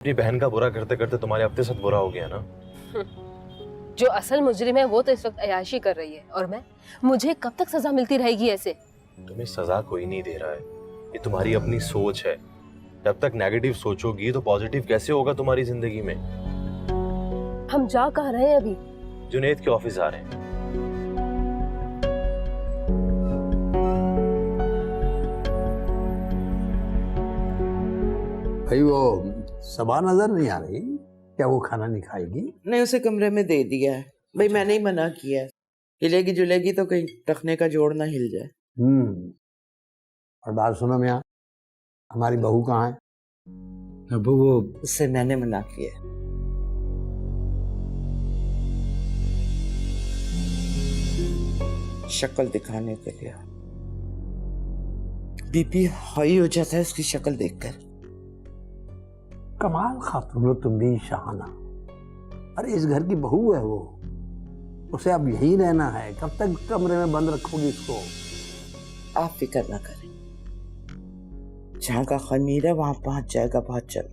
अपनी बहन का बुरा करते करते तुम्हारे अपने साथ बुरा हो गया ना। जो असल मुजरिम है वो तो इस वक्त अयाशी कर रही है, और मुझे कब तक सजा मिलती रहेगी ऐसे? तुम्हें सजा कोई नहीं दे रहा है, ये तुम्हारी अपनी सोच है। जब तक नेगेटिव सोचोगी तो पॉजिटिव कैसे होगा तुम्हारी जिंदगी में। हम जा कहाँ रहे हैं अभी? जुनेद के ऑफिस आ रहे हैं। भाई वो सबा नजर नहीं आ रही, क्या वो खाना नहीं खाएगी? नहीं, उसे कमरे में दे दिया है भाई, मैंने ही मना किया है। हिलेगी जुलेगी तो कहीं रखने का जोड़ ना हिल जाए। और बात सुनो मियाँ, हमारी बहू कहाँ है? अब वो उससे मैंने मना किया है। शक्ल दिखाने के लिए बीपी हाई हो जाता है उसकी शक्ल देखकर। कमाल खातून हो तुम भी, शाहाना। अरे इस घर की बहू है वो, उसे अब यहीं रहना है। कब तक कमरे में बंद रखोगी इसको? आप फिक्र ना करें, जहाँ का खमीर है वहां पहुंच जाएगा बहुत जल्द।